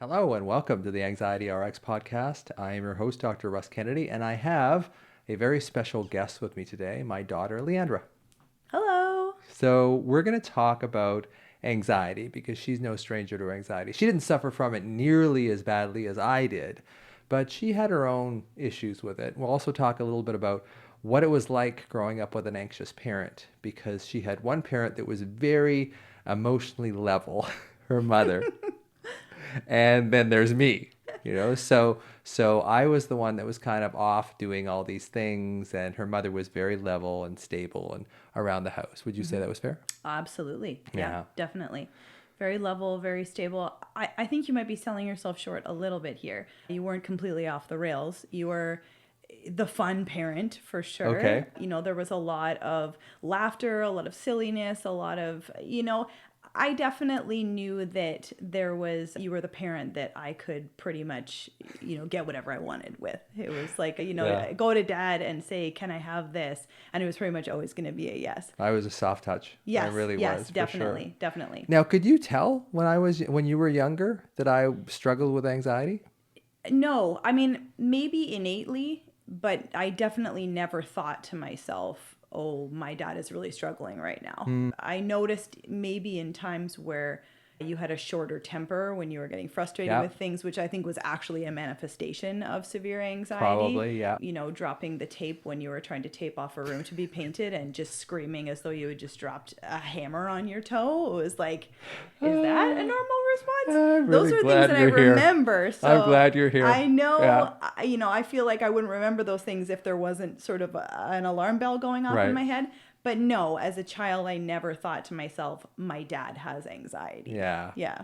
Hello and welcome to the Anxiety RX podcast. I am your host, Dr. Russ Kennedy, and I have a very special guest with me today, my daughter, Leandra. Hello. So, we're going to talk about anxiety because she's no stranger to anxiety. She didn't suffer from it nearly as badly as I did, but she had her own issues with it. We'll also talk a little bit about what it was like growing up with an anxious parent because she had one parent that was very emotionally level, her mother. And then there's me, so I was the one that was kind of off doing all these things, and her mother was very level and stable and around the house. Would you say that was fair? Absolutely. Yeah. Yeah, definitely. Very level, very stable. I think you might be selling yourself short a little bit here. You weren't completely off the rails. You were the fun parent for sure. Okay. There was a lot of laughter, a lot of silliness, a lot of, I definitely knew that you were the parent that I could pretty much, get whatever I wanted with. It was like, Yeah. go to dad and say, can I have this? And it was pretty much always going to be a yes. I was a soft touch. I Yes, really yes, was, for definitely, sure. definitely. Now, could you tell when you were younger that I struggled with anxiety? No, I mean, maybe innately, but I definitely never thought to myself, oh, my dad is really struggling right now. I noticed maybe in times where you had a shorter temper when you were getting frustrated Yeah. with things, which I think was actually a manifestation of severe anxiety. Probably, yeah. Dropping the tape when you were trying to tape off a room to be painted and just screaming as though you had just dropped a hammer on your toe. It was like, is that a normal response? I'm Those really are glad things that I you're here. remember. So I'm glad you're here. I know, Yeah. I feel like I wouldn't remember those things if there wasn't sort of an alarm bell going off in Right. my head. But no, as a child, I never thought to myself, my dad has anxiety. Yeah. Yeah.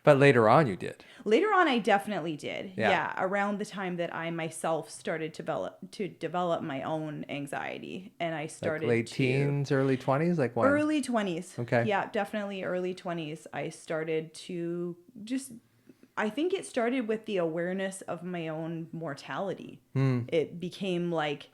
But later on you did. Later on, I definitely did. Yeah. Yeah. Around the time that I myself started to develop my own anxiety. And I Like started late teens, early 20s? Like when? early 20s. Okay. Yeah, definitely early 20s. I started to I think it started with the awareness of my own mortality. It became like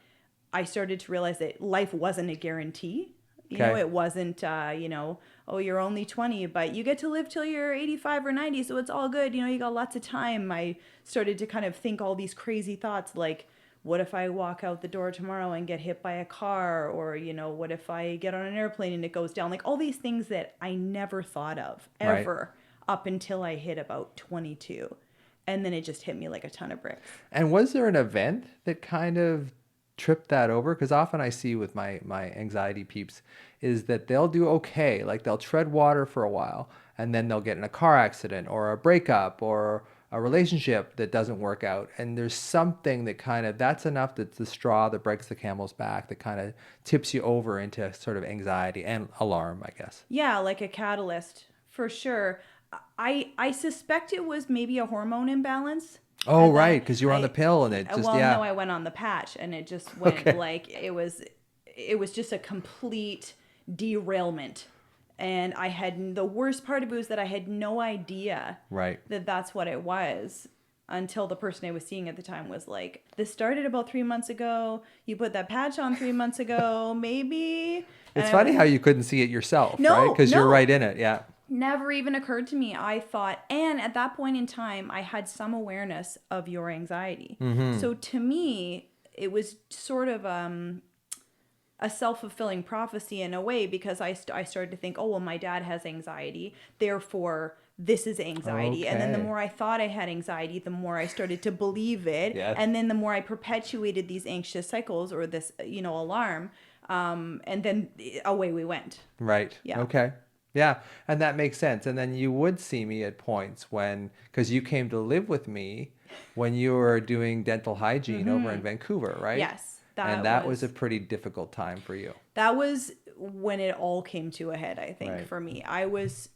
I started to realize that life wasn't a guarantee. Okay. It wasn't, oh, you're only 20, but you get to live till you're 85 or 90, so it's all good. You got lots of time. I started to kind of think all these crazy thoughts like, what if I walk out the door tomorrow and get hit by a car? Or, what if I get on an airplane and it goes down? Like all these things that I never thought of ever up until I hit about 22. And then it just hit me like a ton of bricks. And was there an event that kind of tripped that over? Because often I see with my anxiety peeps is that they'll do okay. Like they'll tread water for a while and then they'll get in a car accident or a breakup or a relationship that doesn't work out. And there's something that that's enough, that's the straw that breaks the camel's back, that kind of tips you over into sort of anxiety and alarm, I guess. Yeah, like a catalyst for sure. I suspect it was maybe a hormone imbalance. Oh, And right, because you were on the pill and it just, well, yeah. no, I went on the patch and it just went Okay. like it was just a complete derailment. And I had the worst part of it was that I had no idea Right. that that's what it was until the person I was seeing at the time was like, this started about 3 months ago. You put that patch on 3 months ago, maybe. It's funny how you couldn't see it yourself, No, right? Because you're no. right in it, yeah. Never even occurred to me. I thought, and at that point in time, I had some awareness of your anxiety. So to me, it was sort of a self-fulfilling prophecy in a way because I started to think, oh, well, my dad has anxiety. Therefore, this is anxiety. And then the Okay. more I thought I had anxiety, the more I started to believe it. Yes. And then the more I perpetuated these anxious cycles or this, alarm. And then away we went. Right. Yeah. Okay. Yeah. And that makes sense. And then you would see me at points because you came to live with me when you were doing dental hygiene over in Vancouver, right? Yes. And that was a pretty difficult time for you. That was when it all came to a head, I think, Right. for me. I was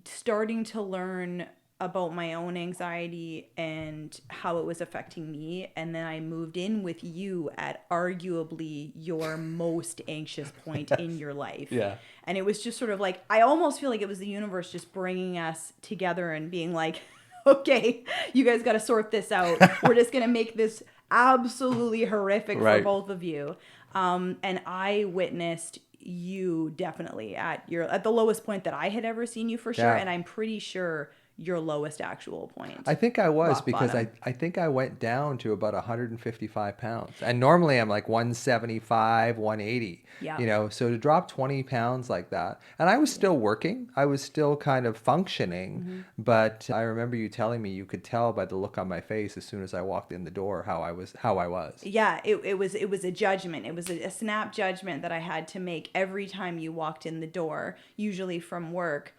starting to learn about my own anxiety and how it was affecting me. And then I moved in with you at arguably your most anxious point in your life. Yeah. And it was just sort of like, I almost feel like it was the universe just bringing us together and being like, okay, you guys got to sort this out. We're just going to make this absolutely horrific for Right. both of you. And I witnessed you definitely at the lowest point that I had ever seen you for sure. Yeah. And I'm pretty sure your lowest actual point. I think I was Rock because bottom. I think I went down to about 155 pounds. And normally I'm like 175, 180, Yeah. you know, so to drop 20 pounds like that. And I was still working. I was still kind of functioning. Mm-hmm. But I remember you telling me you could tell by the look on my face as soon as I walked in the door how I was. Yeah, it was a judgment. It was a snap judgment that I had to make every time you walked in the door, usually from work.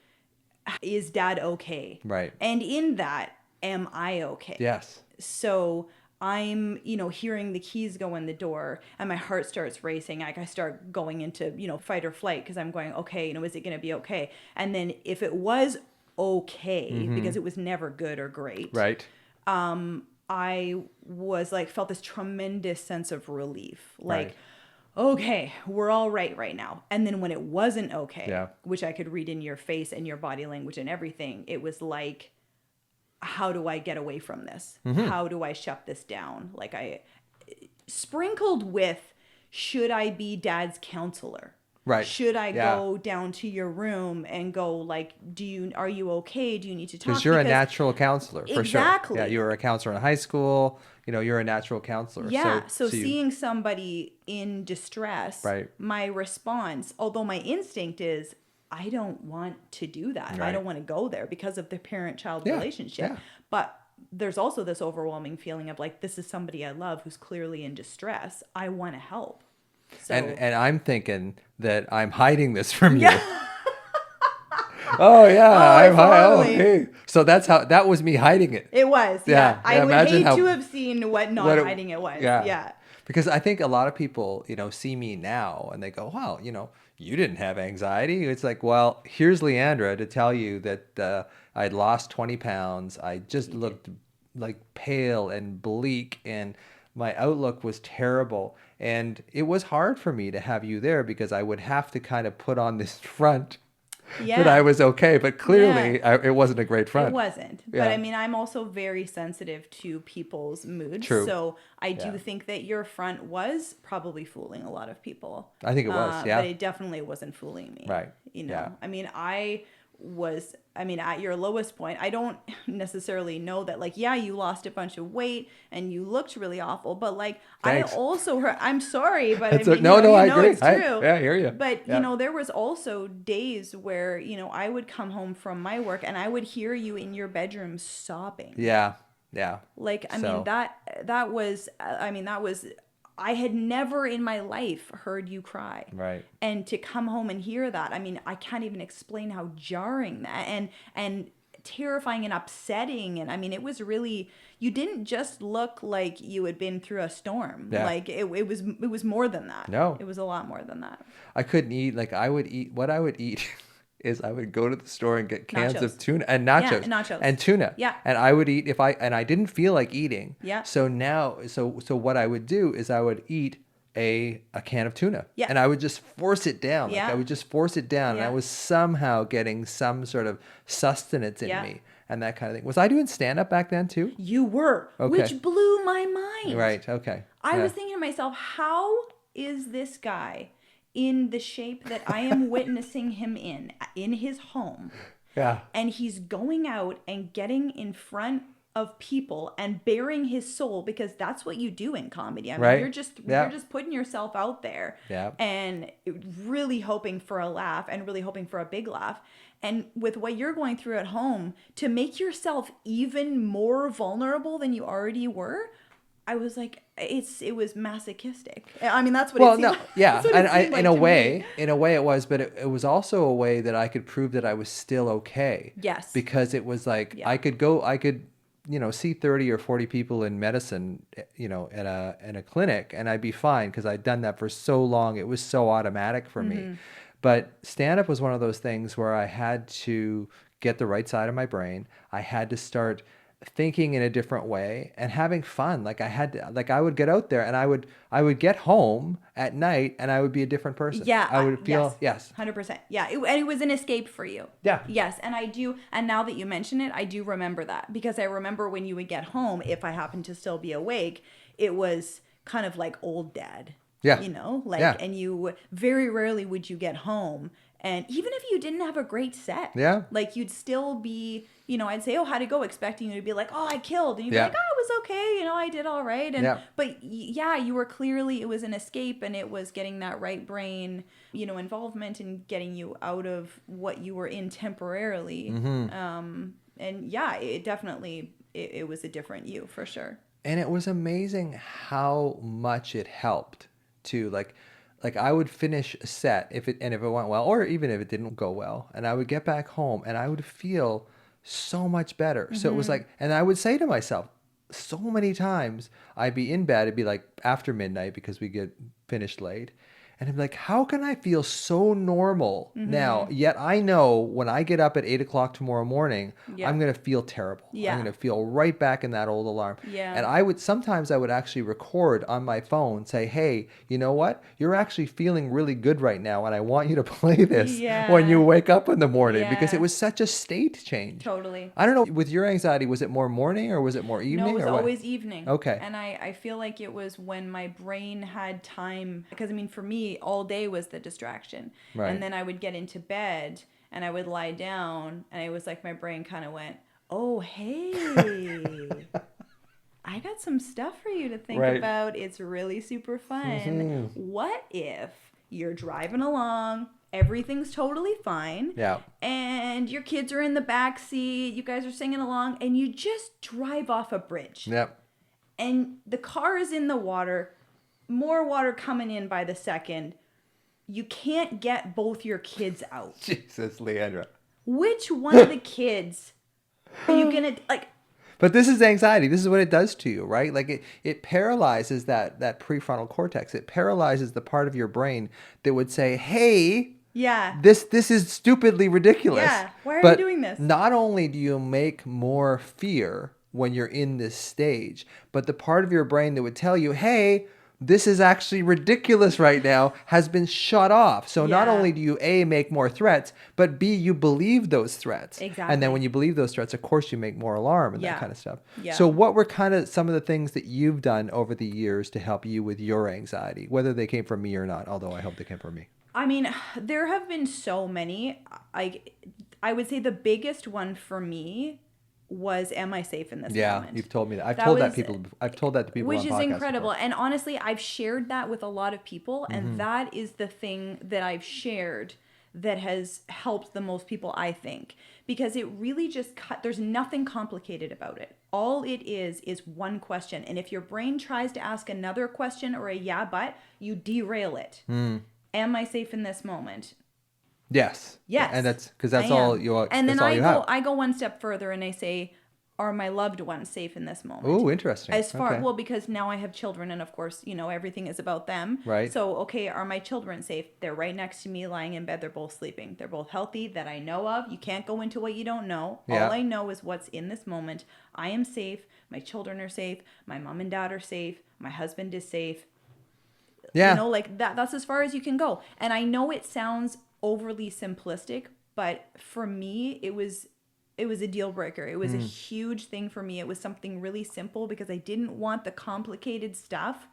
Is dad okay? Right. And in that, am I okay? Yes. So I'm, hearing the keys go in the door and my heart starts racing. Like I start going into, fight or flight because I'm going, okay, is it going to be okay? And then if it was okay, because it was never good or great, Right. I was like, felt this tremendous sense of relief. Like, Right. okay, we're all right now. And then when it wasn't okay, Yeah. which I could read in your face and your body language and everything, it was like, how do I get away from this? How do I shut this down? Like I sprinkled with, should I be dad's counselor? Right. Should I Yeah. go down to your room and go like, are you okay? Do you need to talk? Because you're a natural counselor, for Exactly. sure. Yeah, you were a counselor in high school. You're a natural counselor. Yeah. So you- seeing somebody in distress, Right. my response, although my instinct is, I don't want to do that. I Right. don't want to go there because of the parent-child Yeah, relationship. yeah. But there's also this overwhelming feeling of like, this is somebody I love who's clearly in distress. I want to help. So And I'm thinking that I'm hiding this from you. Oh yeah, totally. hey. So that was me hiding it. it was. Yeah, Yeah. yeah, I would imagine hate how- to have seen what not what it- hiding it was. yeah. Yeah. Because I think a lot of people, see me now and they go, "Wow, you didn't have anxiety." It's like, well, here's Leandra to tell you that I'd lost 20 pounds. I just looked like pale and bleak, and my outlook was terrible. And it was hard for me to have you there because I would have to kind of put on this front Yeah. that I was okay, but clearly it wasn't a great front. It wasn't. Yeah. But I mean, I'm also very sensitive to people's moods. True. So I do Yeah. think that your front was probably fooling a lot of people. I think it was, yeah. But it definitely wasn't fooling me. Right. Yeah. I mean, at your lowest point, I don't necessarily know that, like, yeah, you lost a bunch of weight and you looked really awful, but like, Thanks. I also heard, I'm sorry, but That's I mean, no, I know agree. it's true. I hear you. But, Yeah. there was also days where, I would come home from my work and I would hear you in your bedroom sobbing. Yeah. Yeah. Like, I So- mean, that was, I had never in my life heard you cry. Right. And to come home and hear that, I mean, I can't even explain how jarring that and terrifying and upsetting. And I mean, it was really, you didn't just look like you had been through a storm. Yeah. Like it was more than that. No. It was a lot more than that. I couldn't eat. Like I would eat. What I would eat is I would go to the store and get cans Nachos. of tuna and nachos. Yeah, nachos. And tuna. Yeah. And I would eat and I didn't feel like eating. Yeah. So now, so what I would do is I would eat a can of tuna. Yeah. And I would just force it down. Like Yeah. I would just force it down. And I Yeah. was somehow getting some sort of sustenance in Yeah. me and that kind of thing. Was I doing stand up back then too? You were, Okay. which blew my mind. Right. Okay. I Yeah. was thinking to myself, how is this guy in the shape that I am witnessing him in his home? Yeah. And he's going out and getting in front of people and bearing his soul, because that's what you do in comedy. I mean, Right. you're just Yeah. putting yourself out there, Yeah. and really hoping for a laugh and really hoping for a big laugh. And with what you're going through at home, to make yourself even more vulnerable than you already were, I was like, it was masochistic. I mean, that's what it seemed like. Yeah, That's what and it seemed like in a to me. way it was, but it was also a way that I could prove that I was still okay. Yes. Because it was like Yeah. I could see 30 or 40 people in medicine, in a clinic, and I'd be fine because I'd done that for so long. It was so automatic for Mm-hmm. me. But stand up was one of those things where I had to get the right side of my brain. I had to start thinking in a different way and having fun. Like I would get out there and I would get home at night and I would be a different person. Yeah, I would feel, yes. 100%. Yeah, and it was an escape for you. Yeah. Yes, and I do, and now that you mention it, I do remember that, because I remember when you would get home, if I happened to still be awake, it was kind of like old dad. Yeah. Like, Yeah. and you very rarely would you get home And even if you didn't have a great set, Yeah. like you'd still be, I'd say, oh, how'd it go? Expecting you to be like, oh, I killed. And you'd be Yeah. like, oh, it was okay. I did all right. And, Yeah. but yeah, you were clearly, it was an escape, and it was getting that right brain, involvement and getting you out of what you were in temporarily. And yeah, it definitely, it was a different you for sure. And it was amazing how much it helped to like I would finish a set if it went well, or even if it didn't go well, and I would get back home and I would feel so much better. So it was like, and I would say to myself so many times, I'd be in bed, it'd be like after midnight because we get finished late. And I'm like, how can I feel so normal now? Yet I know when I get up at 8 o'clock tomorrow morning, Yeah. I'm going to feel terrible. Yeah. I'm going to feel right back in that old alarm. Yeah. And sometimes I would actually record on my phone, say, hey, you know what? You're actually feeling really good right now. And I want you to play this when you wake up in the morning, because it was such a state change. Totally. I don't know, with your anxiety, was it more morning or was it more evening? No, it was or what? always evening. Okay. And I feel like it was when my brain had time, because for me, all day was the distraction. Right. And then I would get into bed and I would lie down, and it was like my brain kind of went, oh, hey, I got some stuff for you to think about. It's really super fun. What if you're driving along, everything's totally fine, and your kids are in the back seat, you guys are singing along, and you just drive off a bridge. Yep. And the car is in the water, more water coming in by the second. You can't get both your kids out. Jesus, Leandra. Which one of the kids are you gonna like? But this is anxiety. This is what it does to you, right? Like it paralyzes that prefrontal cortex. It paralyzes the part of your brain that would say, hey, Yeah. this is stupidly ridiculous. Yeah. Why are But you doing this? Not only do you make more fear when you're in this stage, but the part of your brain that would tell you, hey, this is actually ridiculous right now, has been shut off. So not Yeah. only do you A, make more threats, but B, you believe those threats. Exactly. And then when you believe those threats, of course, you make more alarm and that Yeah. kind of stuff. Yeah. So what were kind of some of the things that you've done over the years to help you with your anxiety, whether they came from me or not, although I hope they came from me? There have been so many. I would say the biggest one for me was, am I safe in this moment? You've told me that. I've That told that was- people. I've told that to people Which on is podcasts incredible. before. And honestly, I've shared that with a lot of people, and Mm-hmm. that is the thing that I've shared that has helped the most people, I think, because it really just there's nothing complicated about it. All it is one question. And if your brain tries to ask another question or a yeah, but, you derail it. Am I safe in this moment? Yes. Yes. And that's because that's I all am. you. And that's then all you have. I go one step further and I say, are my loved ones safe in this moment? Oh, interesting. As far, Okay. well, because now I have children, and of course, everything is about them. Right. So, okay, are my children safe? They're right next to me, lying in bed. They're both sleeping. They're both healthy that I know of. You can't go into what you don't know. Yeah. All I know is what's in this moment. I am safe. My children are safe. My mom and dad are safe. My husband is safe. Yeah. Like that's as far as you can go. And I know it sounds overly simplistic, but for me, it was a deal breaker. It was a huge thing for me. It was something really simple because I didn't want the complicated stuff.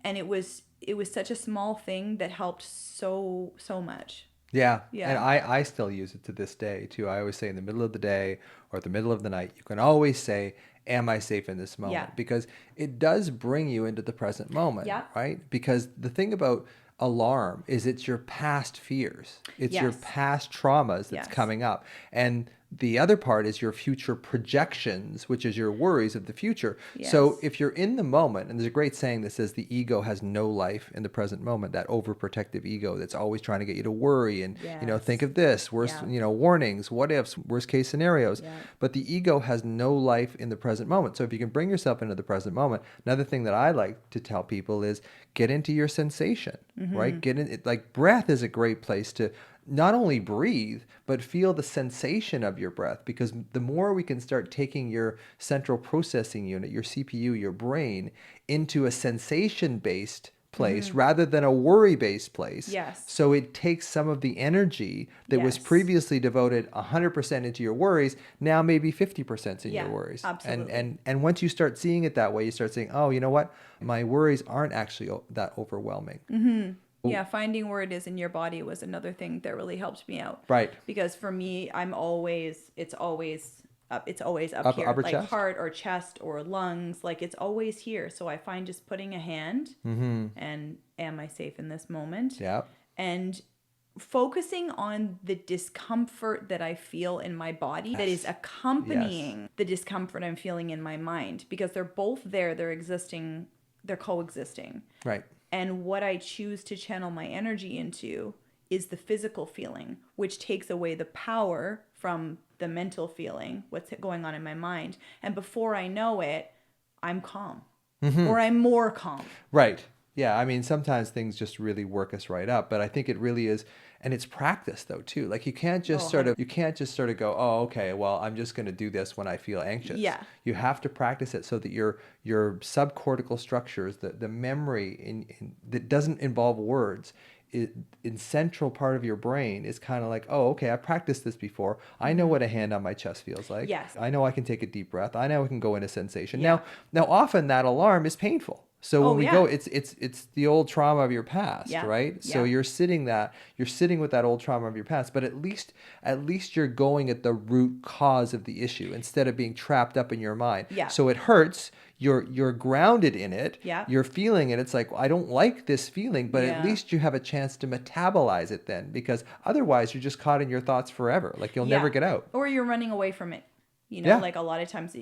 And it was such a small thing that helped so much. Yeah. Yeah. And I still use it to this day too. I always say in the middle of the day or at the middle of the night, you can always say, am I safe in this moment? Yeah. Because it does bring you into the present moment, Yeah. right? Because the thing about alarm is it's your past fears. It's your Yes. past traumas that's Yes. coming up. And the other part is your future projections, which is your worries of the future. So Yes. if you're in the moment, and there's a great saying that says the ego has no life in the present moment, that overprotective ego that's always trying to get you to worry and, Yes. think of this, worst, Yeah. warnings, what ifs, worst case scenarios. Yeah. But the ego has no life in the present moment. So if you can bring yourself into the present moment, another thing that I like to tell people is get into your sensation, right? Get in it. Like breath is a great place to not only breathe, but feel the sensation of your breath, because the more we can start taking your central processing unit, your CPU, your brain, into a sensation-based place rather than a worry-based place. Yes. So it takes some of the energy that was Yes. previously devoted 100% into your worries, now maybe 50% in Yeah, your worries. absolutely. And once you start seeing it that way, you start saying, oh, you know what? My worries aren't actually that overwhelming. Yeah, finding where it is in your body was another thing that really helped me out. Right. Because for me, it's always up here, Upper like chest? heart or chest or lungs, like it's always here. So I find just putting a hand and am I safe in this moment? Yeah. And focusing on the discomfort that I feel in my body that is accompanying the discomfort I'm feeling in my mind, because they're both there, they're coexisting. Right. And what I choose to channel my energy into is the physical feeling, which takes away the power from the mental feeling, what's going on in my mind. And before I know it, I'm calm or I'm more calm. Right. Yeah. I mean, sometimes things just really work us right up, but I think it really is, and it's practice though too. Like you can't just sort of go, oh, okay, well, I'm just going to do this when I feel anxious. Yeah. You have to practice it so that your subcortical structures, the memory that doesn't involve words, in central part of your brain is kind of like, oh, okay, I practiced this before. I know what a hand on my chest feels like. Yes. I know I can take a deep breath. I know I can go into sensation. Yeah. Now often that alarm is painful. So when we go, it's the old trauma of your past, right? So you're sitting with that old trauma of your past, but at least you're going at the root cause of the issue instead of being trapped up in your mind. Yeah. So it hurts. You're grounded in it. Yeah. You're feeling it. It's like, I don't like this feeling, but at least you have a chance to metabolize it then, because otherwise you're just caught in your thoughts forever. Like you'll never get out. Or you're running away from it. Like a lot of times,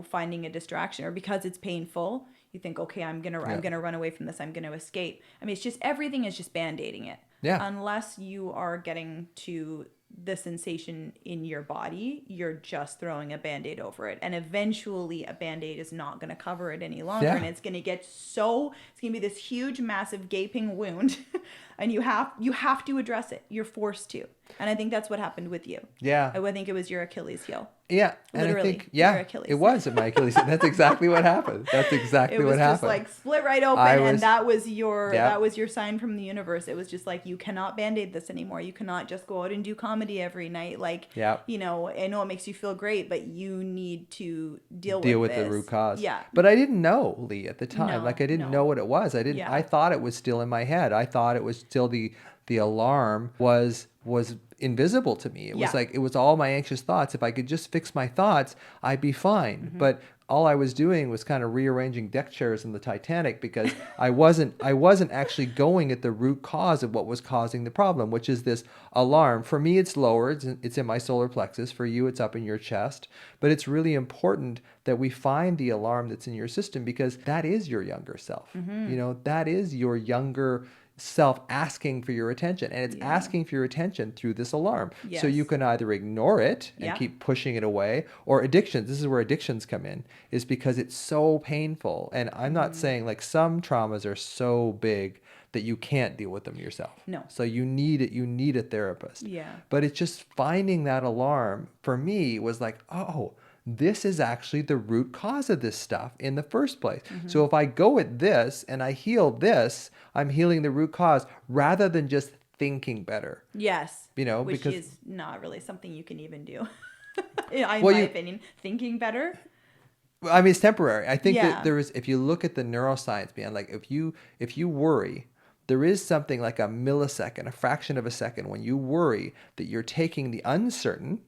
finding a distraction, or because it's painful, you think, okay, I'm gonna run away from this. I'm gonna escape. I mean, it's just, everything is just band-aiding it. Yeah. Unless you are getting to the sensation in your body, you're just throwing a band-aid over it. And eventually a band-aid is not going to cover it any longer. Yeah. And it's going to be this huge, massive, gaping wound. And you have to address it. You're forced to. And I think that's what happened with you. Yeah. I think it was your Achilles heel. Yeah. And Literally, I think, your Achilles. it was my Achilles. That's exactly what happened. That's exactly what happened. It was just like split right open, and that was your sign from the universe. It was just like, you cannot band-aid this anymore. You cannot just go out and do comedy every night. Like, I know it makes you feel great, but you need to deal with the root cause. Yeah. But I didn't know, Lee, at the time. No, like I didn't know what it was. I thought it was still in my head. I thought it was still the alarm was invisible to me. It was like, it was all my anxious thoughts. If I could just fix my thoughts, I'd be fine. Mm-hmm. But all I was doing was kind of rearranging deck chairs in the Titanic, because I wasn't actually going at the root cause of what was causing the problem, which is this alarm. For me, it's lower. It's in my solar plexus. For you, it's up in your chest. But it's really important that we find the alarm that's in your system, because that is your younger self. Mm-hmm. That is your younger self asking for your attention, and it's asking for your attention through this alarm. So you can either ignore it and keep pushing it away, or addictions. This is where addictions come in, is because it's so painful. And I'm not saying, like, some traumas are so big that you can't deal with them yourself. No. So you need a therapist. Yeah. But it's just finding that alarm for me was like, oh, this is actually the root cause of this stuff in the first place. Mm-hmm. So if I go at this and I heal this, I'm healing the root cause rather than just thinking better. Yes. Which because is not really something you can even do. In my opinion, thinking better. I mean, it's temporary. I think that there is, if you look at the neuroscience behind, like, if you worry, there is something like a millisecond, a fraction of a second, when you worry, that you're taking the uncertain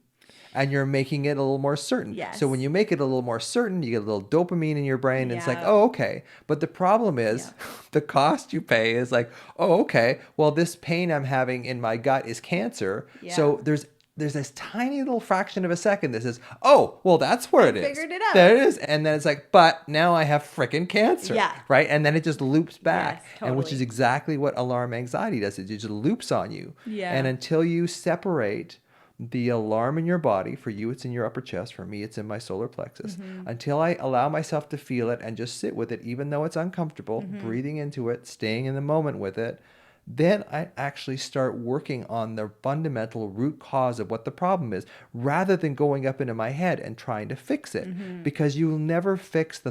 and you're making it a little more certain. Yes. So when you make it a little more certain, you get a little dopamine in your brain, and it's like, oh, okay. But the problem is the cost you pay is like, oh, okay, well, this pain I'm having in my gut is cancer. Yeah. So there's this tiny little fraction of a second that says, oh, well, that's where it is. Figured it out. There it is. And then it's like, but now I have freaking cancer. Yeah. Right? And then it just loops back. Yes, totally. And which is exactly what alarm anxiety does. It just loops on you. Yeah. And until you separate the alarm in your body, for you it's in your upper chest, for me it's in my solar plexus, until I allow myself to feel it and just sit with it, even though it's uncomfortable, breathing into it, staying in the moment with it, then I actually start working on the fundamental root cause of what the problem is, rather than going up into my head and trying to fix it. Because you'll never fix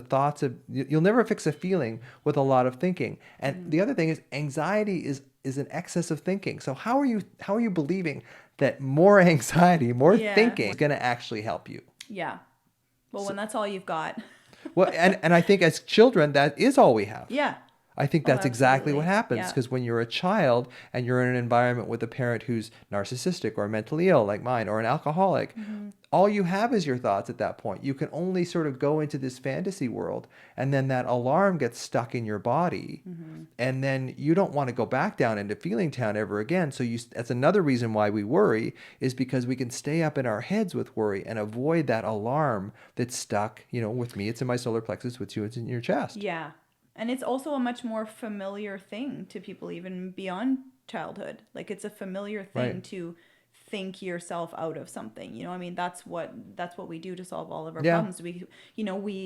you'll never fix a feeling with a lot of thinking. And the other thing is, anxiety is an excess of thinking. So how are you believing that more anxiety, more thinking is going to actually help you? Yeah. Well, when that's all you've got. Well, and I think as children, that is all we have. Yeah. I think Oh, that's exactly what absolutely. happens, Yeah. because when you're a child and you're in an environment with a parent who's narcissistic or mentally ill like mine or an alcoholic, Mm-hmm. all you have is your thoughts at that point. You can only sort of go into this fantasy world, and then that alarm gets stuck in your body. Mm-hmm. And then you don't want to go back down into feeling town ever again. So that's another reason why we worry, is because we can stay up in our heads with worry and avoid that alarm that's stuck. With me, it's in my solar plexus. With you, it's in your chest. Yeah. And it's also a much more familiar thing to people even beyond childhood. Like it's a familiar thing Right. to think yourself out of something. I mean, that's what we do to solve all of our Yeah. problems. We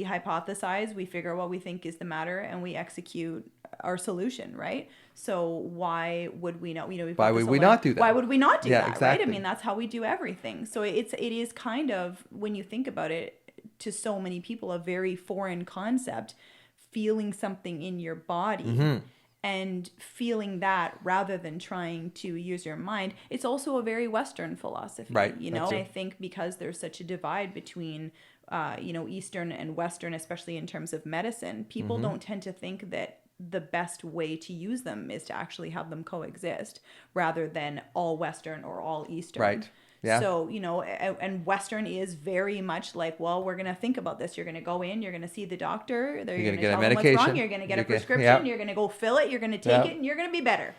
hypothesize, we figure out what we think is the matter, and we execute our solution, right? So why would we not, we've Why got would this we alarm. not do Why that? would we not do Yeah, that, right? I exactly. mean, that's how we do everything. So it is kind of, when you think about it, to so many people, a very foreign concept, feeling something in your body Mm-hmm. and feeling that rather than trying to use your mind. It's also a very Western philosophy, Right. That's And I true. think because there's such a divide between, Eastern and Western, especially in terms of medicine, people Mm-hmm. don't tend to think that the best way to use them is to actually have them coexist rather than all Western or all Eastern. Right. Yeah. So, and Western is very much like, well, we're going to think about this. You're going to go in, you're going to see the doctor, You're you're gonna going to get a tell them what's wrong, medication. you're going to get a Yeah. prescription, you're going to go fill it, you're going to take Yeah. it, and you're going to be better.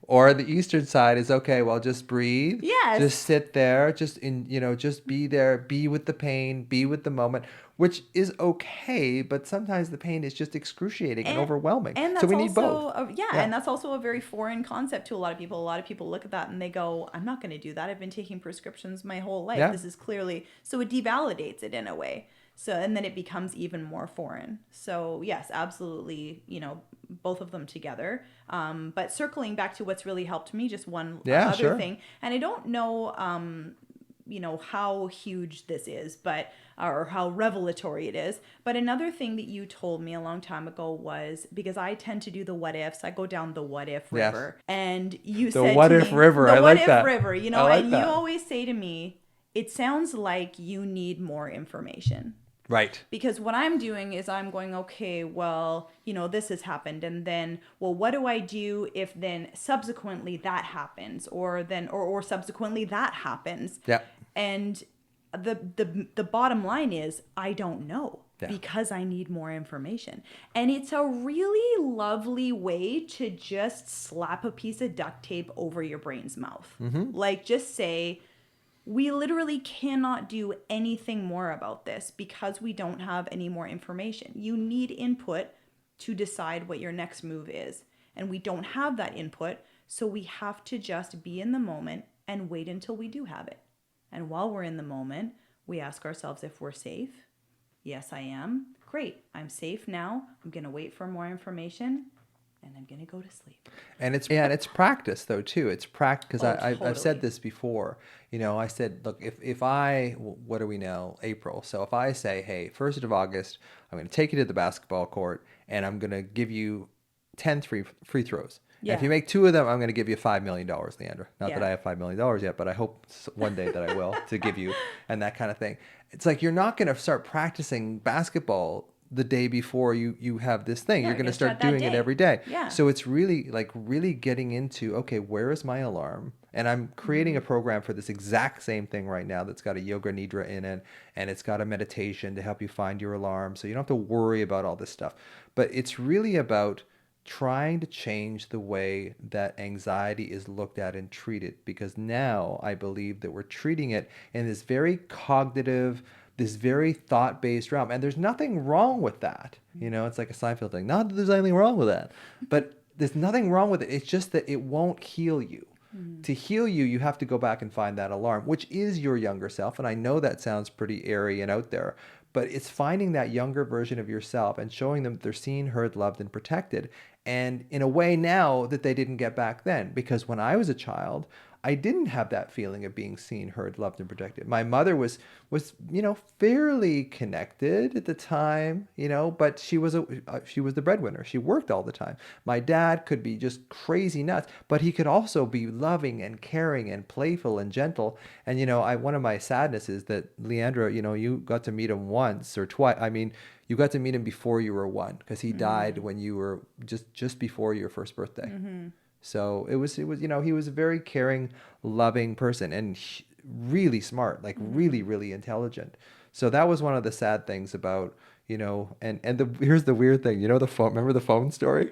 Or the eastern side is, okay, well, just breathe, just Yes. sit there, just be there, be with the pain, be with the moment, which is okay, but sometimes the pain is just excruciating and And overwhelming. and So that's we need both. also Yeah. and that's also a very foreign concept to a lot of people. A lot of people look at that and they go, "I'm not going to do that. I've been taking prescriptions my whole life. Yeah. This is clearly." So it devalidates it in a way. So and then it becomes even more foreign. So yes, absolutely, both of them together. But circling back to what's really helped me, just one Yeah, other sure. thing, and I don't know, how huge this is, but or how revelatory it is. But another thing that you told me a long time ago was, because I tend to do the what ifs, I go down the what if Yes. river. And you The said what to if me, river. the I what like if that. river, I like and you that. always say to me, it sounds like you need more information. Right. Because what I'm doing is I'm going, okay, well, this has happened. And then, well, what do I do if then subsequently that happens, or then, or subsequently that happens? Yeah. And the bottom line is, I don't know. Yeah. Because I need more information. And it's a really lovely way to just slap a piece of duct tape over your brain's mouth. Mm-hmm. Like, just say, we literally cannot do anything more about this because we don't have any more information. You need input to decide what your next move is. And we don't have that input, so we have to just be in the moment and wait until we do have it. And while we're in the moment, we ask ourselves if we're safe. Yes, I am. Great. I'm safe now. I'm going to wait for more information, and I'm going to go to sleep. And it's practice though too. It's practice, because I've Totally. said this before. I said, look, if what are we now? April. So if I say, hey, 1st of August, I'm going to take you to the basketball court and I'm going to give you 10 free throws. And if Yeah. you make 2 of them, I'm going to give you $5 million, Leandra. Not Yeah. that I have $5 million yet, but I hope one day that I will to give you, and that kind of thing. It's like, you're not going to start practicing basketball the day before you have this thing. No, You're going to you're gonna start start that doing it day. every day. Yeah. So it's really getting into, okay, where is my alarm? And I'm creating a program for this exact same thing right now that's got a yoga nidra in it, and it's got a meditation to help you find your alarm, so you don't have to worry about all this stuff. But it's really about trying to change the way that anxiety is looked at and treated, because now I believe that we're treating it in this very cognitive, this very thought-based realm, and there's nothing wrong with that. It's like a Seinfeld thing. Not that there's anything wrong with that, but there's nothing wrong with it. It's just that it won't heal you. To heal you, you have to go back and find that alarm, which is your younger self. And I know that sounds pretty airy and out there, but it's finding that younger version of yourself and showing them that they're seen, heard, loved, and protected. And in a way now that they didn't get back then. Because when I was a child, I didn't have that feeling of being seen, heard, loved, and protected. My mother was fairly connected at the time, but she was the breadwinner. She worked all the time. My dad could be just crazy nuts, but he could also be loving and caring and playful and gentle. And I one of my sadness is that Leandra, you got to meet him once or twice. I mean, you got to meet him before you were one, because he died when you were just before your first birthday. So it was, he was a very caring, loving person, and really smart, like really, really intelligent. So that was one of the sad things about, here's the weird thing, the phone, remember the phone story?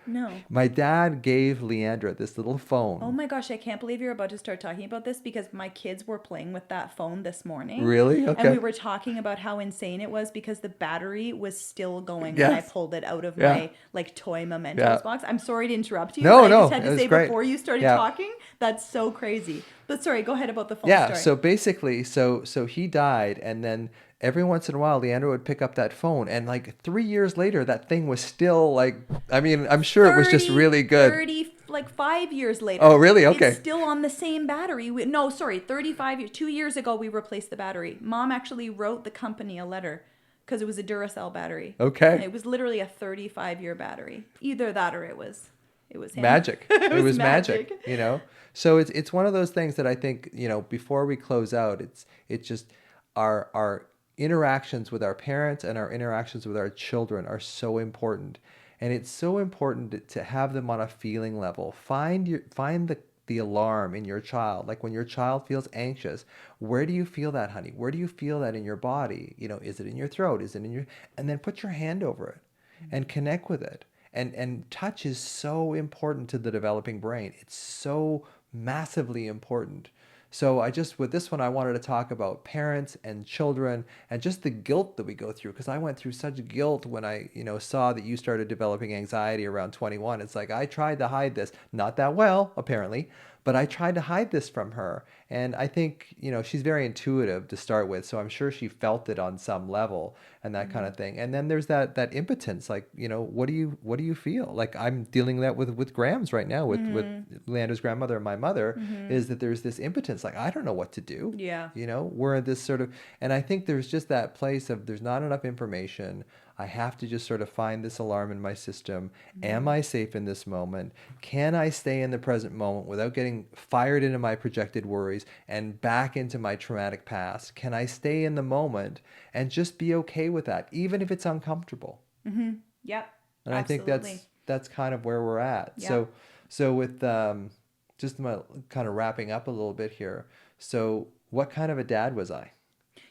No. My dad gave Leandra this little phone. Oh my gosh, I can't believe you're about to start talking about this, because my kids were playing with that phone this morning. Really? Okay. And we were talking about how insane it was because the battery was still going when I pulled it out of my toy mementos box. I'm sorry to interrupt you. No, but no, I just had to say great. before you started talking, that's so crazy. But sorry, go ahead about the phone story. So basically, so he died, and then every once in a while, Leandra would pick up that phone, and 3 years later, that thing was still I'm sure it was just really good. 5 years later. Oh, really? Okay. It's still on the same battery. 35 years. 2 years ago, we replaced the battery. Mom actually wrote the company a letter because it was a Duracell battery. Okay. And it was literally a 35-year battery. Either that or it was him. Magic. It was magic. So it's one of those things that I think, before we close out, it's just our interactions with our parents and our interactions with our children are so important. And it's so important to have them on a feeling level. Find the alarm in your child. Like when your child feels anxious, where do you feel that, honey? Where do you feel that in your body? Is it in your throat? Is it in your... And then put your hand over it and connect with it. And touch is so important to the developing brain. It's so massively important. So with this one, I wanted to talk about parents and children and just the guilt that we go through, because I went through such guilt when I, saw that you started developing anxiety around 21. It's like, I tried to hide this, not that well, apparently, but I tried to hide this from her. And I think, she's very intuitive to start with. So I'm sure she felt it on some level and that kind of thing. And then there's that impotence, what do you feel? Like I'm dealing that with Grams right now with Leandra's grandmother and my mother, is that there's this impotence. Like, I don't know what to do. Yeah. We're in this sort of, and I think there's just that place of there's not enough information. I have to just sort of find this alarm in my system. Am I safe in this moment? Can I stay in the present moment without getting fired into my projected worries and back into my traumatic past? Can I stay in the moment and just be okay with that, even if it's uncomfortable? Mm-hmm. Yep. And Absolutely. I think that's kind of where we're at. Yep. So with just kind of wrapping up a little bit here. So what kind of a dad was I?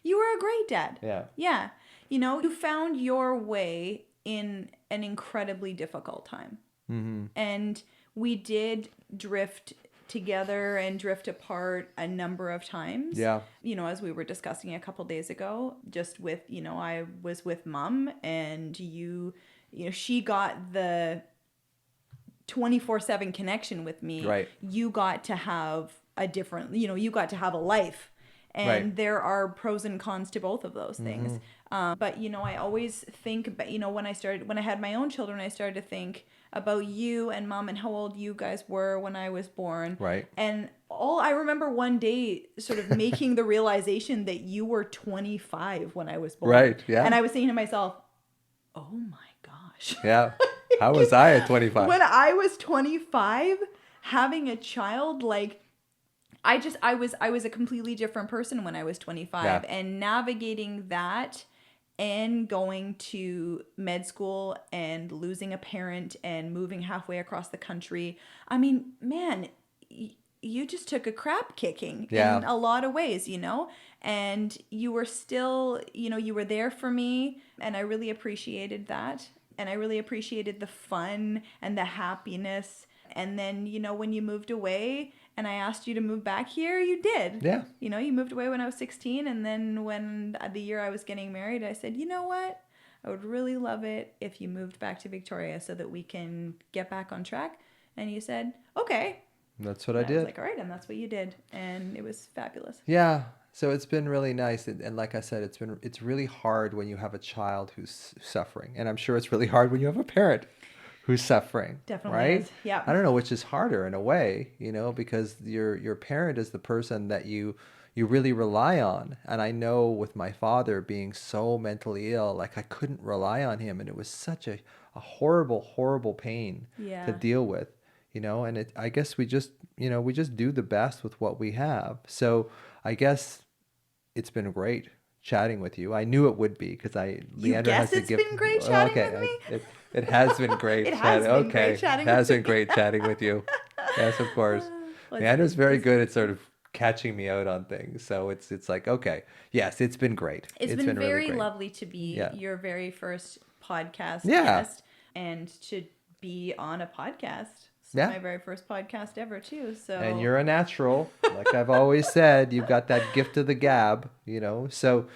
You were a great dad. Yeah. Yeah. You found your way in an incredibly difficult time. Mm-hmm. And we did drift together and drift apart a number of times. Yeah. As we were discussing a couple days ago, just with, I was with Mom, and she got the 24/7 connection with me. Right. You got to have a different, you got to have a life. And there are pros and cons to both of those things. But, I always think, when I had my own children, I started to think about you and Mom and how old you guys were when I was born. Right. And I remember one day sort of making the realization that you were 25 when I was born. Right. Yeah. And I was thinking to myself, oh my gosh. Yeah. How was I at 25? When I was 25, having a child, I was a completely different person when I was 25, and navigating that and going to med school and losing a parent and moving halfway across the country. I mean, man, you just took a crap kicking in a lot of ways, and you were still, you were there for me, and I really appreciated that. And I really appreciated the fun and the happiness. And then, when you moved away and I asked you to move back here, you did. Yeah. You moved away when I was 16. And then when the year I was getting married, I said, you know what? I would really love it if you moved back to Victoria so that we can get back on track. And you said, okay. That's what I did. I was like, all right. And that's what you did. And it was fabulous. Yeah. So it's been really nice. And like I said, it's really hard when you have a child who's suffering. And I'm sure it's really hard when you have a parent who's suffering, Definitely right? is. Yeah. I don't know which is harder in a way, because your parent is the person that you really rely on. And I know with my father being so mentally ill, like I couldn't rely on him, and it was such a horrible, horrible pain to Yeah. deal with, and I guess we just do the best with what we have. So I guess it's been great chatting with you. I knew it would be because You Leandra has guess the it's gift. been great Oh, chatting with okay, me? it has been great It chatting. has been great Okay, it chatting has with been me. great chatting with you. Yes, of course. Well, Leandra's very it's good at sort of catching me out on things, so it's like okay, yes, it's been great. it's It's been been really very great. lovely to be Yeah, your very first podcast yeah, guest and to be on a podcast. This is yeah. my very first podcast ever too. And So you're a natural, like I've always said. You've got that gift of the gab. So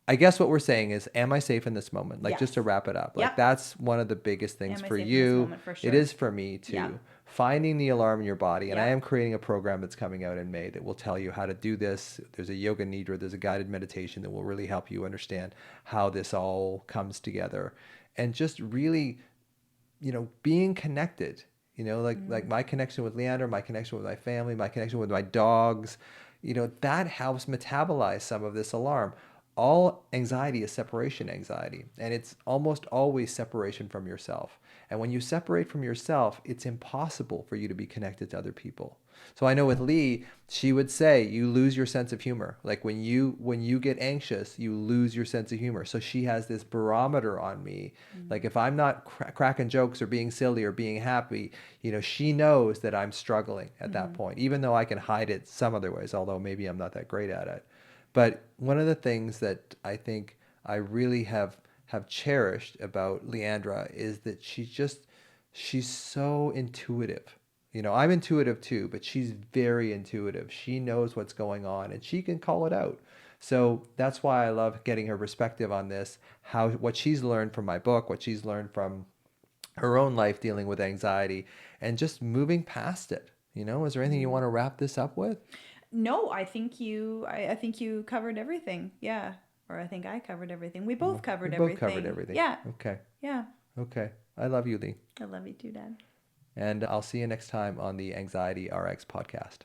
I guess what we're saying is, am I safe in this moment? Like yes. just to wrap it up, like Yep. that's one of the biggest things Am I for safe in this you. moment for It sure? is for me Yeah. too. Finding the alarm in your body, and I Yeah. am creating a program that's coming out in May that will tell you how to do this. There's a yoga nidra, there's a guided meditation that will really help you understand how this all comes together, and just really being connected, like my connection with Leander, my connection with my family, my connection with my dogs, that helps metabolize some of this alarm. All anxiety is separation anxiety, and it's almost always separation from yourself. And when you separate from yourself, it's impossible for you to be connected to other people. So I know with Lee, she would say you lose your sense of humor. Like when you get anxious, you lose your sense of humor. So she has this barometer on me. Like if I'm not cracking jokes or being silly or being happy, she knows that I'm struggling at that point, even though I can hide it some other ways, although maybe I'm not that great at it. But one of the things that I think I really have cherished about Leandra is that she's so intuitive. I'm intuitive too, but she's very intuitive. She knows what's going on and she can call it out. So that's why I love getting her perspective on this, how what she's learned from my book, what she's learned from her own life dealing with anxiety and just moving past it. Is there anything you want to wrap this up with? No, I think you covered everything. Yeah. Or I think I covered everything. We both We covered both covered everything. everything. Yeah. Okay. Yeah. Okay. I love you, Lee. I love you too, Dad. And I'll see you next time on the Anxiety RX podcast.